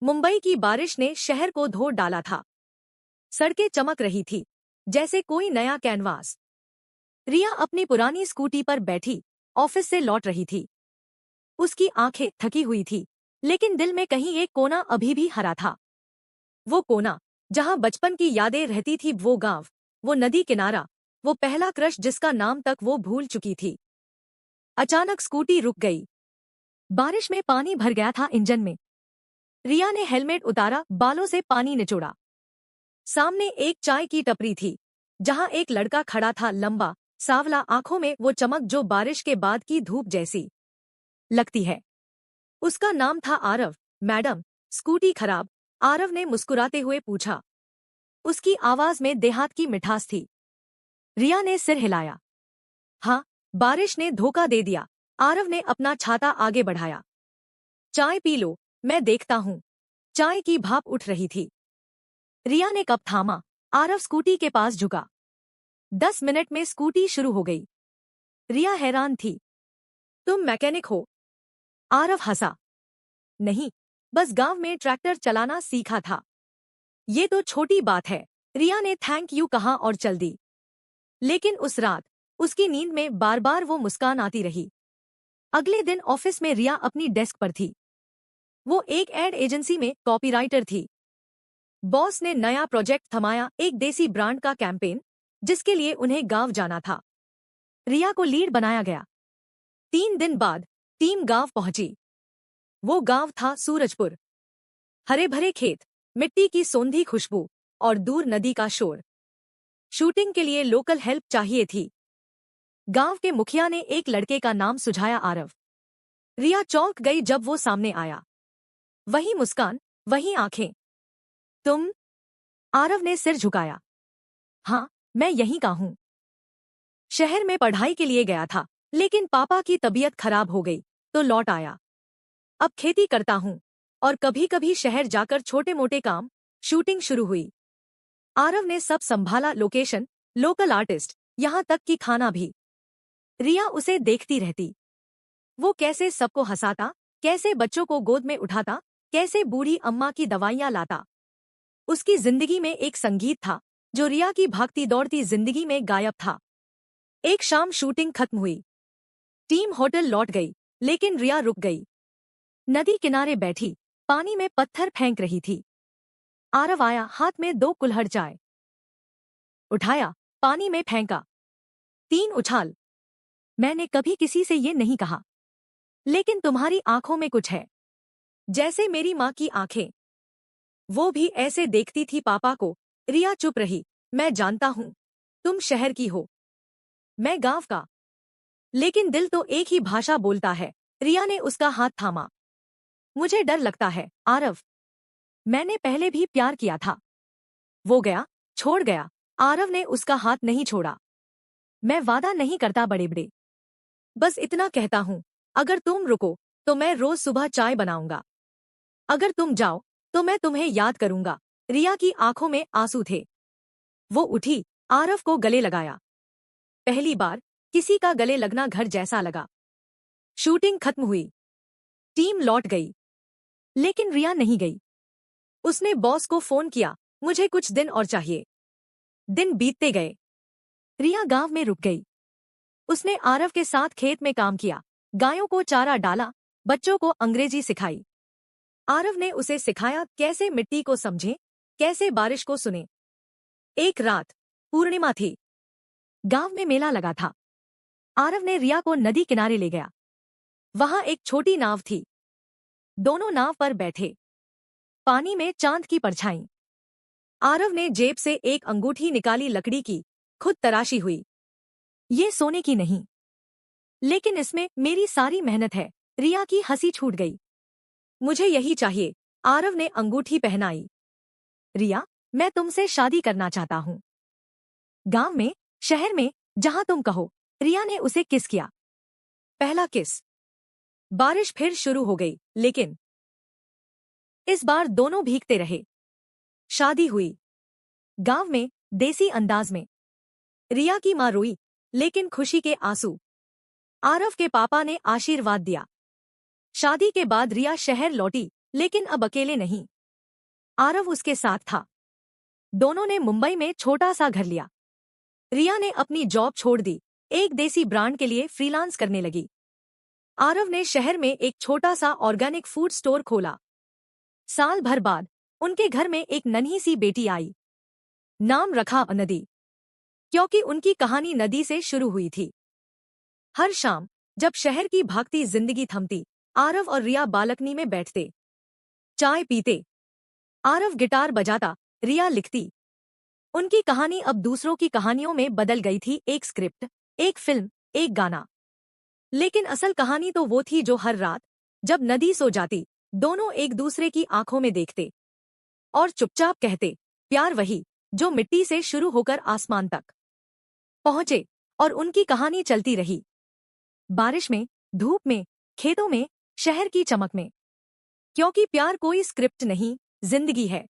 मुंबई की बारिश ने शहर को धो डाला था। सड़कें चमक रही थी जैसे कोई नया कैनवास। रिया अपनी पुरानी स्कूटी पर बैठी ऑफिस से लौट रही थी। उसकी आंखें थकी हुई थी, लेकिन दिल में कहीं एक कोना अभी भी हरा था। वो कोना जहां बचपन की यादें रहती थी, वो गांव, वो नदी किनारा, वो पहला क्रश जिसका नाम तक वो भूल चुकी थी। अचानक स्कूटी रुक गई। बारिश में पानी भर गया था इंजन में। रिया ने हेलमेट उतारा, बालों से पानी निचोड़ा। सामने एक चाय की टपरी थी जहां एक लड़का खड़ा था, लंबा, सांवला, आंखों में वो चमक जो बारिश के बाद की धूप जैसी लगती है। उसका नाम था आरव। मैडम, स्कूटी खराब? आरव ने मुस्कुराते हुए पूछा। उसकी आवाज में देहात की मिठास थी। रिया ने सिर हिलाया। हाँ, बारिश ने धोखा दे दिया। आरव ने अपना छाता आगे बढ़ाया। चाय पी लो, मैं देखता हूँ। चाय की भाप उठ रही थी। रिया ने कप थामा। आरव स्कूटी के पास झुका। 10 मिनट में स्कूटी शुरू हो गई। रिया हैरान थी। तुम मैकेनिक हो? आरव हंसा। नहीं, बस गांव में ट्रैक्टर चलाना सीखा था। ये तो छोटी बात है। रिया ने थैंक यू कहा और चल दी। लेकिन उस रात उसकी नींद में बार बार वो मुस्कान आती रही। अगले दिन ऑफिस में रिया अपनी डेस्क पर थी। वो एक एड एजेंसी में कॉपीराइटर थी। बॉस ने नया प्रोजेक्ट थमाया, एक देसी ब्रांड का कैंपेन, जिसके लिए उन्हें गांव जाना था। रिया को लीड बनाया गया। 3 दिन बाद टीम गांव पहुंची। वो गांव था सूरजपुर। हरे भरे खेत, मिट्टी की सोंधी खुशबू और दूर नदी का शोर। शूटिंग के लिए लोकल हेल्प चाहिए थी। गांव के मुखिया ने एक लड़के का नाम सुझाया, आरव। रिया चौंक गई जब वो सामने आया। वही मुस्कान, वही आंखें। तुम? आरव ने सिर झुकाया। हाँ, मैं यहीं का हूँ। शहर में पढ़ाई के लिए गया था, लेकिन पापा की तबीयत खराब हो गई तो लौट आया। अब खेती करता हूँ और कभी कभी शहर जाकर छोटे मोटे काम। शूटिंग शुरू हुई। आरव ने सब संभाला, लोकेशन, लोकल आर्टिस्ट, यहाँ तक कि खाना भी। रिया उसे देखती रहती। वो कैसे सबको हंसाता, कैसे बच्चों को गोद में उठाता, कैसे बूढ़ी अम्मा की दवाइयाँ लाता। उसकी जिंदगी में एक संगीत था जो रिया की भागती दौड़ती जिंदगी में गायब था। एक शाम शूटिंग खत्म हुई। टीम होटल लौट गई, लेकिन रिया रुक गई। नदी किनारे बैठी, पानी में पत्थर फेंक रही थी। आरव आया, हाथ में 2 कुल्हड़ चाय। उठाया, पानी में फेंका। 3 उछाल। मैंने कभी किसी से ये नहीं कहा, लेकिन तुम्हारी आंखों में कुछ है, जैसे मेरी माँ की आंखें। वो भी ऐसे देखती थी पापा को। रिया चुप रही। मैं जानता हूँ, तुम शहर की हो, मैं गांव का, लेकिन दिल तो एक ही भाषा बोलता है। रिया ने उसका हाथ थामा। मुझे डर लगता है, आरव। मैंने पहले भी प्यार किया था। वो गया, छोड़ गया। आरव ने उसका हाथ नहीं छोड़ा। मैं वादा नहीं करता बड़े बड़े, बस इतना कहता हूँ, अगर तुम रुको तो मैं रोज सुबह चाय बनाऊंगा। अगर तुम जाओ तो मैं तुम्हें याद करूंगा। रिया की आंखों में आंसू थे। वो उठी, आरव को गले लगाया। पहली बार किसी का गले लगना घर जैसा लगा। शूटिंग खत्म हुई। टीम लौट गई, लेकिन रिया नहीं गई। उसने बॉस को फोन किया, मुझे कुछ दिन और चाहिए। दिन बीतते गए। रिया गांव में रुक गई। उसने आरव के साथ खेत में काम किया, गायों को चारा डाला, बच्चों को अंग्रेजी सिखाई। आरव ने उसे सिखाया कैसे मिट्टी को समझें, कैसे बारिश को सुने। एक रात, पूर्णिमा थी। गांव में मेला लगा था। आरव ने रिया को नदी किनारे ले गया। वहां एक छोटी नाव थी। दोनों नाव पर बैठे, पानी में चांद की परछाई। आरव ने जेब से एक अंगूठी निकाली, लकड़ी की, खुद तराशी हुई। ये सोने की नहीं, लेकिन इसमें मेरी सारी मेहनत है। रिया की हंसी छूट गई। मुझे यही चाहिए। आरव ने अंगूठी पहनाई। रिया, मैं तुमसे शादी करना चाहता हूँ। गांव में, शहर में, जहां तुम कहो। रिया ने उसे किस किया। पहला किस। बारिश फिर शुरू हो गई, लेकिन इस बार दोनों भीगते रहे। शादी हुई। गांव में, देसी अंदाज में। रिया की मां रोई, लेकिन खुशी के आंसू। आरव के पापा ने आशीर्वाद दिया। शादी के बाद रिया शहर लौटी, लेकिन अब अकेले नहीं। आरव उसके साथ था। दोनों ने मुंबई में छोटा सा घर लिया। रिया ने अपनी जॉब छोड़ दी, एक देसी ब्रांड के लिए फ्रीलांस करने लगी। आरव ने शहर में एक छोटा सा ऑर्गेनिक फूड स्टोर खोला। साल भर बाद उनके घर में एक नन्ही सी बेटी आई। नाम रखा नदी, क्योंकि उनकी कहानी नदी से शुरू हुई थी। हर शाम जब शहर की भागती जिंदगी थमती, आरव और रिया बालकनी में बैठते, चाय पीते। आरव गिटार बजाता, रिया लिखती। उनकी कहानी अब दूसरों की कहानियों में बदल गई थी, एक स्क्रिप्ट, एक फिल्म, एक गाना। लेकिन असल कहानी तो वो थी जो हर रात जब नदी सो जाती, दोनों एक दूसरे की आंखों में देखते और चुपचाप कहते, प्यार वही जो मिट्टी से शुरू होकर आसमान तक पहुंचे। और उनकी कहानी चलती रही, बारिश में, धूप में, खेतों में, शहर की चमक में। क्योंकि प्यार कोई स्क्रिप्ट नहीं, जिंदगी है।